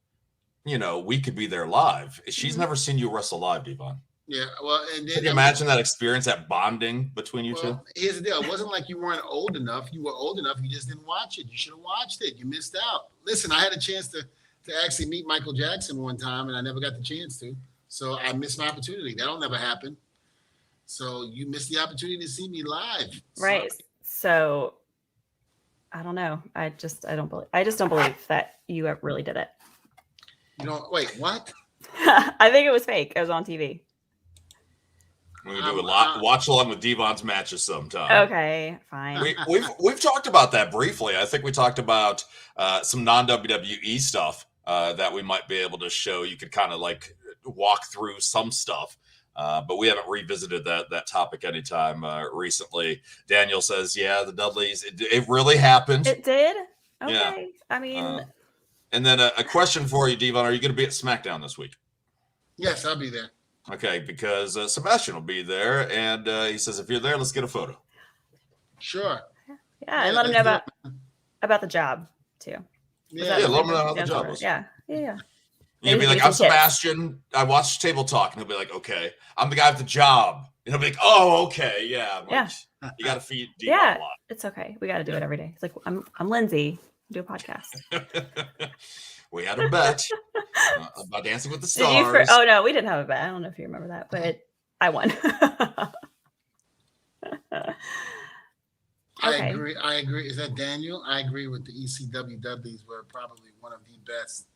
we could be there live. She's never seen you wrestle live, Devon. Yeah, well, and then, can you imagine that experience, that bonding between you two? Here's the deal. It wasn't like you weren't old enough. You were old enough. You just didn't watch it. You should have watched it. You missed out. Listen, I had a chance to actually meet Michael Jackson one time, and I never got the chance to. So I missed my opportunity. That'll never happen. So you missed the opportunity to see me live. Right. So I don't know. I just don't believe that you really did it. Wait, what? I think it was fake. It was on TV. We can do watch along with Devon's matches sometime. Okay, fine. We've talked about that briefly. I think we talked about some non-WWE stuff that we might be able to show. You could kind of like walk through some stuff, but we haven't revisited that topic anytime recently. Daniel says, "Yeah, the Dudleys. It really happened. It did. Okay. Yeah. I mean." And then a question for you, Devon. Are you going to be at SmackDown this week? Yes, I'll be there. Okay, because Sebastian will be there, and he says, if you're there, let's get a photo. Sure. Yeah, and let him know about the job, too. Yeah, let him know how the job was. Yeah. You'll be like, I'm Sebastian. I watched Table Talk. And he'll be like, okay, I'm the guy with the job. And he'll be like, oh, okay, yeah. You got to feed Devon a lot. It's okay. We got to do it every day. It's like, I'm Lindsay. Do a podcast. We had a bet about Dancing with the Stars. Oh no, we didn't have a bet. I don't know if you remember that, but I won. I agree. Is that Daniel? I agree with the ECW Dudleys were probably one of the best.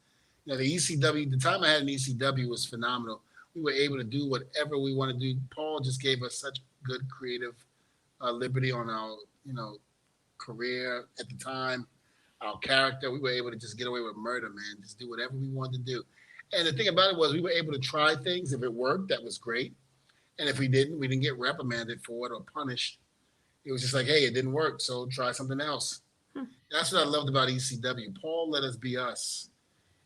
The ECW, the time I had in ECW was phenomenal. We were able to do whatever we want to do. Paul just gave us such good creative liberty on our, career at the time. Our character, we were able to just get away with murder, man. Just do whatever we wanted to do. And the thing about it was we were able to try things. If it worked, that was great. And if we didn't get reprimanded for it or punished. It was just like, hey, it didn't work, so try something else. That's what I loved about ECW. Paul let us be us.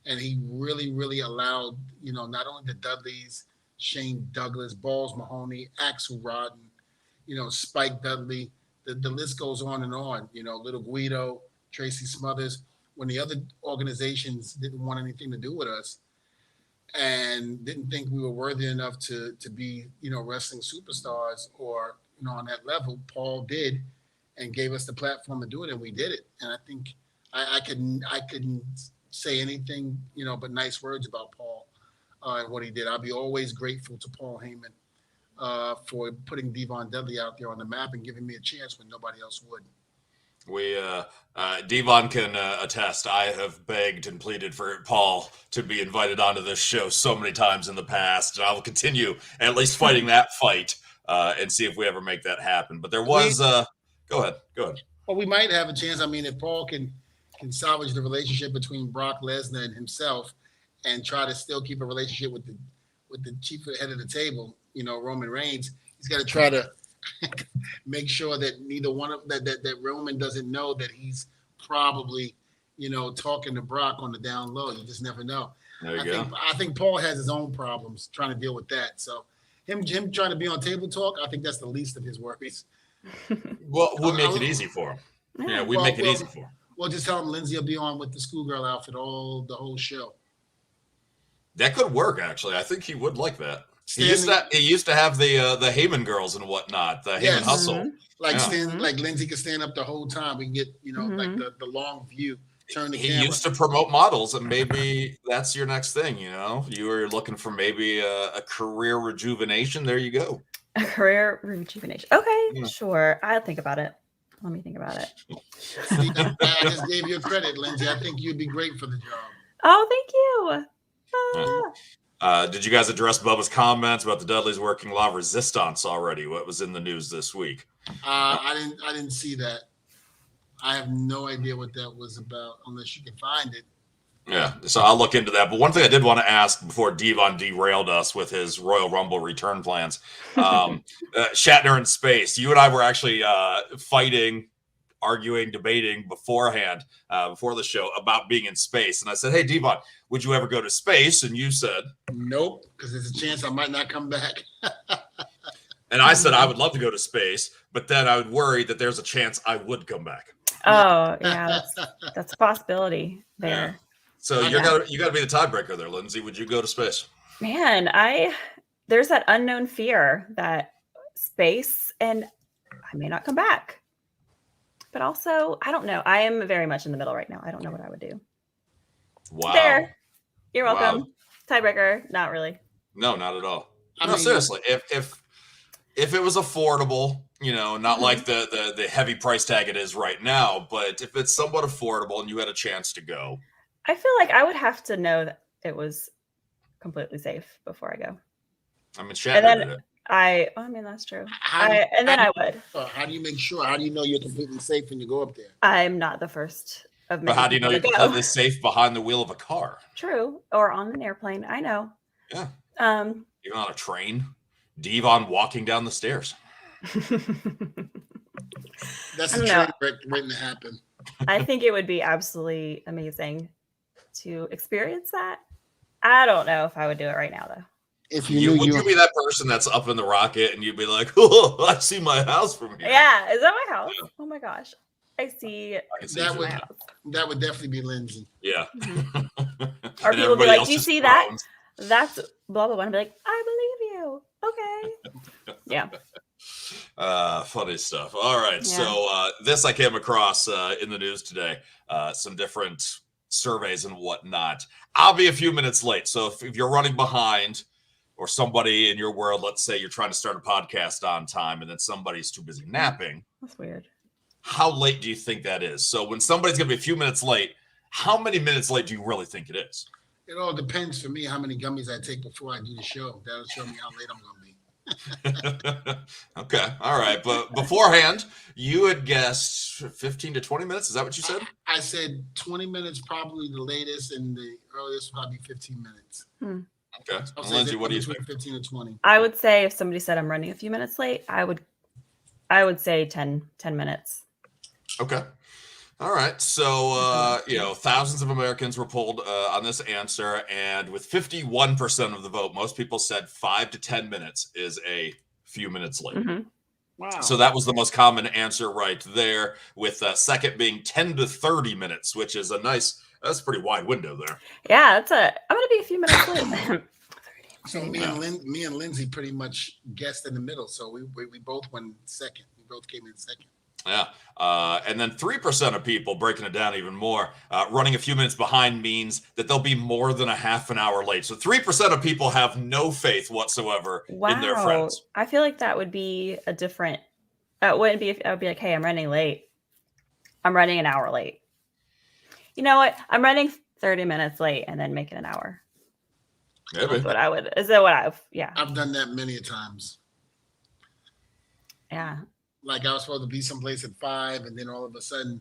And he really, really allowed, not only the Dudleys, Shane Douglas, Balls Mahoney, Axel Rotten, Spike Dudley. The list goes on and on. Little Guido, Tracy Smothers, when the other organizations didn't want anything to do with us and didn't think we were worthy enough to be, wrestling superstars or, on that level, Paul did and gave us the platform to do it, and we did it. And I think I couldn't say anything, but nice words about Paul and what he did. I'll be always grateful to Paul Heyman for putting Devon Dudley out there on the map and giving me a chance when nobody else would. Devon can attest. I have begged and pleaded for Paul to be invited onto this show so many times in the past, and I will continue at least fighting that fight and see if we ever make that happen. But there was, go ahead. Well, we might have a chance. I mean, if Paul can salvage the relationship between Brock Lesnar and himself, and try to still keep a relationship with the chief head of the table, Roman Reigns, he's got to try to make sure that neither one of that Roman doesn't know that he's probably, talking to Brock on the down low. You just never know. I think Paul has his own problems trying to deal with that. So him trying to be on Table Talk, I think that's the least of his worries. Well, we'll make it easy for him. Yeah, make it easy for him. Well, just tell him Lindsay will be on with the schoolgirl outfit the whole show. That could work, actually. I think he would like that. He used to have the Heyman girls and whatnot, the Heyman Hustle. Like Lindsay could stand up the whole time. We can get, like the long view, turn the camera. He used to promote models, and maybe that's your next thing, You were looking for maybe a career rejuvenation. There you go. A career rejuvenation. Okay, sure. I'll think about it. Let me think about it. I just gave you credit, Lindsay. I think you'd be great for the job. Oh, thank you. Did you guys address Bubba's comments about the Dudleys working La Resistance already? What was in the news this week? I didn't see that. I have no idea what that was about, unless you can find it. Yeah, so I'll look into that. But one thing I did want to ask before Devon derailed us with his Royal Rumble return plans, Shatner in space. You and I were actually fighting, arguing, debating beforehand, before the show about being in space. And I said, hey, Devon, would you ever go to space? And you said, nope, because there's a chance I might not come back. And I said I would love to go to space, but then I would worry that there's a chance I would come back. Oh, yeah, that's a possibility there. Yeah. So you got to be the tiebreaker there, Lindsay. Would you go to space? Man, there's that unknown fear that space, and I may not come back. But also, I don't know. I am very much in the middle right now. I don't know what I would do. Wow. There. You're welcome. Wow. Tiebreaker. Not really. No, not at all. I mean, seriously. If it was affordable, not like the heavy price tag it is right now, but if it's somewhat affordable and you had a chance to go. I feel like I would have to know that it was completely safe before I go. I mean, Shatner did it. I mean, that's true. I would. How do you make sure? How do you know you're completely safe when you go up there? I'm not the first of many. But how do you know you're completely safe behind the wheel of a car? True. Or on an airplane. I know. Yeah. Even on a train. Devon walking down the stairs. That's the train wreck waiting to happen. I think it would be absolutely amazing to experience that. I don't know if I would do it right now, though. If would you be that person that's up in the rocket and you'd be like, "Oh, I see my house from here." Yeah, is that my house? Yeah. Oh my gosh, I see that would house. That would definitely be Lindsay. Yeah. Mm-hmm. Or people would be like, "Do you see that? That's blah blah blah." And I'd be like, "I believe you." Okay. Yeah. Funny stuff. All right. Yeah. So this I came across in the news today. Some different surveys and whatnot. I'll be a few minutes late. So if you're running behind, or somebody in your world, let's say you're trying to start a podcast on time and then somebody's too busy napping. That's weird. How late do you think that is? So when somebody's going to be a few minutes late, how many minutes late do you really think it is? It all depends for me how many gummies I take before I do the show. That'll show me how late I'm going to be. Okay. All right. But beforehand, you had guessed 15 to 20 minutes. Is that what you said? I said 20 minutes, probably the latest, and the earliest probably 15 minutes. Okay. Lindsay, what do you think? 15 to 20. I would say if somebody said I'm running a few minutes late, I would say 10 minutes. Okay. All right. So, thousands of Americans were polled on this answer, and with 51% of the vote, most people said 5 to 10 minutes is a few minutes late. Mm-hmm. Wow. So that was the most common answer right there, with second being 10 to 30 minutes, which is that's a pretty wide window there. Yeah, I'm going to be a few minutes late. So me and Lindsay pretty much guessed in the middle. So we both went second. We both came in second. Yeah. And then 3% of people, breaking it down even more, running a few minutes behind means that they'll be more than a half an hour late. So 3% of people have no faith whatsoever in their friends. I feel like that would be a different, I would be like, hey, I'm running late. I'm running an hour late. You know what? I'm running 30 minutes late and then make it an hour. Maybe. That's what I would. Is that what I've done that many times. Yeah. Like I was supposed to be someplace at 5, and then all of a sudden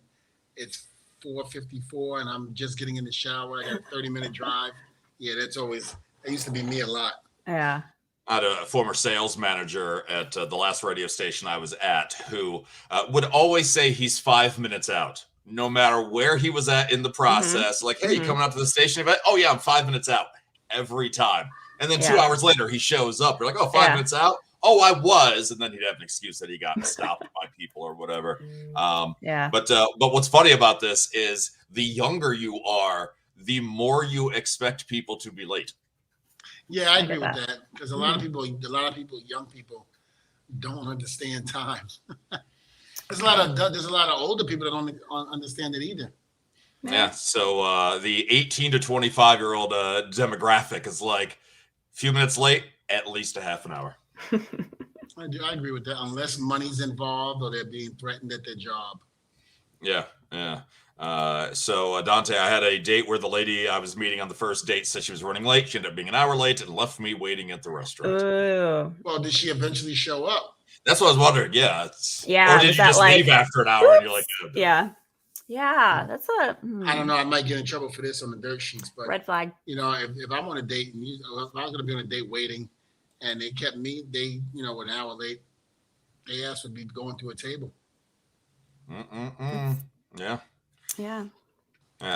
it's 4:54, and I'm just getting in the shower. I got a 30-minute drive. Yeah, that used to be me a lot. Yeah. I had a former sales manager at the last radio station I was at who would always say he's 5 minutes out, no matter where he was at in the process. Like, hey, you coming out to the station? Oh, yeah, I'm 5 minutes out every time. And then 2 hours later, he shows up. You're like, oh, 5 minutes out? Oh, I was. And then he'd have an excuse that he got stopped by people or whatever. But what's funny about this is the younger you are, the more you expect people to be late. Yeah, I agree with that, because a lot of people, young people, don't understand time. There's a lot of older people that don't understand it either. Yeah. So the 18 to 25-year-old demographic is like a few minutes late, at least a half an hour. I agree with that, unless money's involved or they're being threatened at their job. Yeah. So Dante, I had a date where the lady I was meeting on the first date said she was running late. She ended up being an hour late and left me waiting at the restaurant. Well, did she eventually show up? That's what I was wondering. Yeah. Or did you just leave after an hour and you're like, oh, yeah. Yeah, that's I don't know. I might get in trouble for this on the dirt sheets, but red flag. If I'm on a date and if I was going to be on a date waiting, and they kept me, an hour late, they asked to be going to a table. Yeah.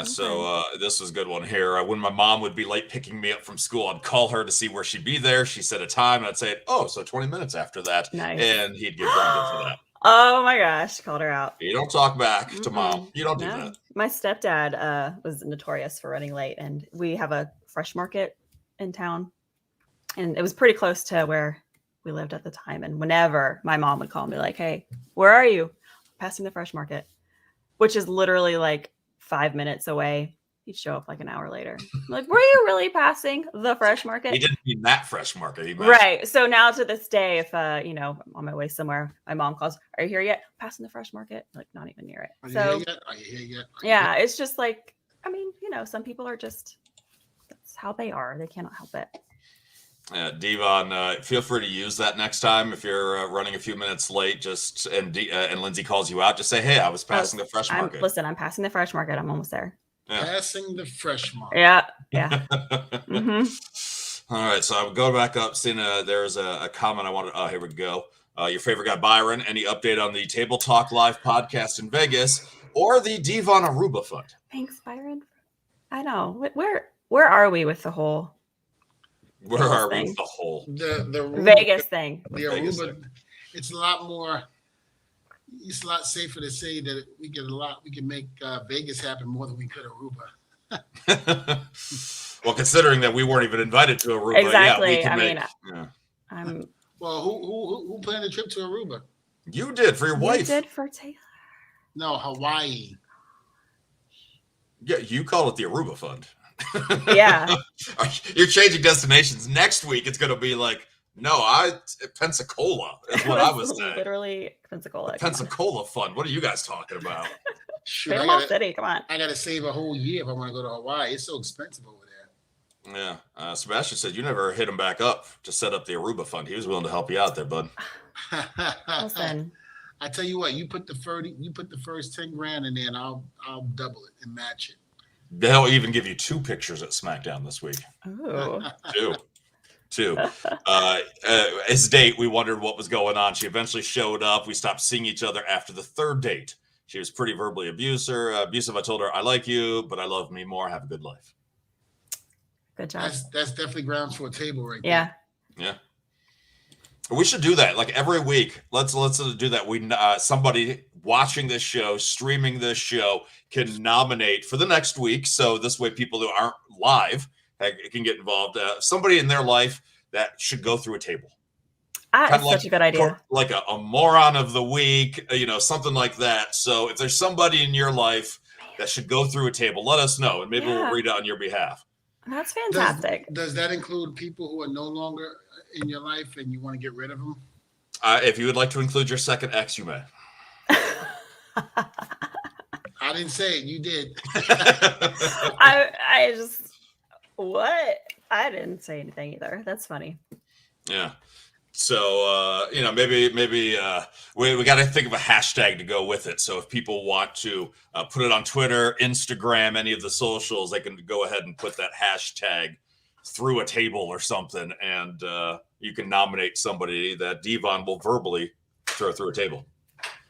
Yeah, so this was a good one here. When my mom would be late picking me up from school, I'd call her to see where she'd be there. She set a time, and I'd say, "Oh, so 20 minutes after that." Nice. And he'd get grounded for that. Oh my gosh, called her out. You don't talk back to mom. You don't do No. that. My stepdad was notorious for running late, and we have a fresh market in town, and it was pretty close to where we lived at the time. And whenever my mom would call me, like, "Hey, where are you?" "Passing the fresh market," which is literally like 5 minutes away. He'd show up like an hour later. I'm like, "Were you really passing the fresh market?" He didn't mean that fresh market. He meant Right. So now to this day, if I'm on my way somewhere, my mom calls, "Are you here yet?" "Passing the fresh market." Like, not even near it. Are you So here yet? Are you here yet? yeah, it's just like, I mean, some people are just, that's how they are. They cannot help it. Devon, feel free to use that next time if you're running a few minutes late. And Lindsay calls you out. Just say, "Hey, I was passing the fresh market." Listen, I'm passing the fresh market. I'm almost there. Yeah. Passing the fresh market. Yeah. All right, so I'm going back up. Seeing there's a comment I wanted. Oh, here we go. Your favorite guy, Byron. Any update on the Table Talk Live podcast in Vegas or the Devon Aruba Fund? Thanks, Byron. I know. Where are we with the whole? Where are we with the whole the Vegas thing? The Aruba. It's a lot more. It's a lot safer to say that we can make Vegas happen more than we could Aruba. Well, considering that we weren't even invited to Aruba, exactly. Well, who planned the trip to Aruba? You did for your wife. You did for Taylor. No, Hawaii. Yeah, you call it the Aruba Fund. Yeah. You're changing destinations. Next week, it's going to be like, Pensacola is what I was saying. Literally Pensacola. Pensacola Fund. What are you guys talking about? Shoot, Panama City, come on. I got to save a whole year if I want to go to Hawaii. It's so expensive over there. Yeah. Sebastian said you never hit him back up to set up the Aruba Fund. He was willing to help you out there, bud. Listen. I tell you what, you put the first 10 grand in there, and I'll double it and match it. They'll even give you 2 pictures at SmackDown this week. Ooh. 2. His date, we wondered what was going on. She eventually showed up. We stopped seeing each other after the 3rd date. She was pretty verbally abusive. I told her, "I like you, but I love me more. Have a good life." Good job. That's definitely grounds for a table right there. Yeah. We should do that. Like every week, let's do that. We somebody watching this show, streaming this show, can nominate for the next week. So this way, people who aren't live can get involved. Somebody in their life that should go through a table. That's such a good idea. Like a moron of the week, something like that. So if there's somebody in your life that should go through a table, let us know, and maybe we'll read it on your behalf. That's fantastic. Does that include people who are no longer in your life and you want to get rid of them? If you would like to include your second ex, you may. I didn't say it. You did. I just, what? I didn't say anything either. That's funny. Yeah. So, maybe we got to think of a hashtag to go with it. So if people want to put it on Twitter, Instagram, any of the socials, they can go ahead and put that hashtag through a table or something. And you can nominate somebody that Devon will verbally throw through a table.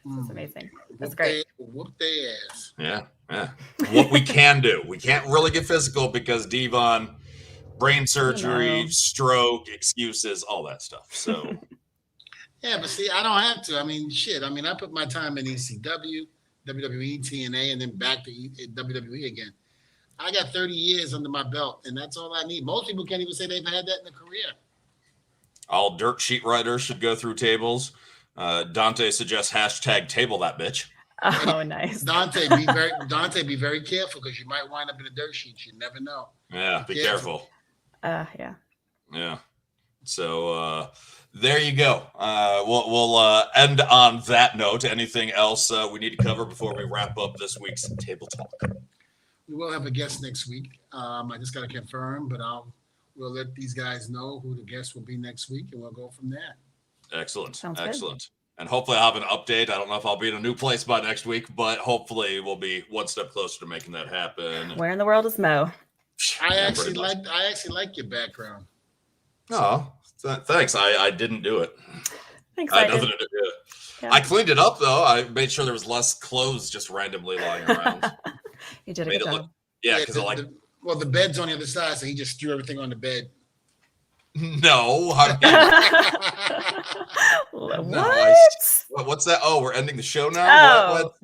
That's amazing. That's great. Whoop their ass. Yeah. What we can do. We can't really get physical because Devon, brain surgery, stroke, excuses, all that stuff. So, yeah, but see, I don't have to. I mean, shit. I mean, I put my time in ECW, WWE, TNA, and then back to WWE again. I got 30 years under my belt, and that's all I need. Most people can't even say they've had that in a career. All dirt sheet writers should go through tables. Dante suggests hashtag table that bitch. Oh, nice. Dante, be very careful because you might wind up in a dirt sheet. You never know. Yeah, be careful. Yeah. So there you go. We'll end on that note. Anything else we need to cover before we wrap up this week's Table Talk? We will have a guest next week. I just got to confirm, but we'll let these guys know who the guest will be next week, and we'll go from there. Excellent. Sounds excellent. Good. And hopefully I'll have an update. I don't know if I'll be in a new place by next week, but hopefully we'll be one step closer to making that happen. Where in the world is Mo? I actually like your background. Oh, thanks. I didn't do it. Thanks. I had nothing to do with it. Yeah. I cleaned it up though. I made sure there was less clothes just randomly lying around. You did a good job. Yeah, because well, the bed's on the other side, so he just threw everything on the bed. No, I mean, What? no, what's that? Oh, we're ending the show now. Oh. What?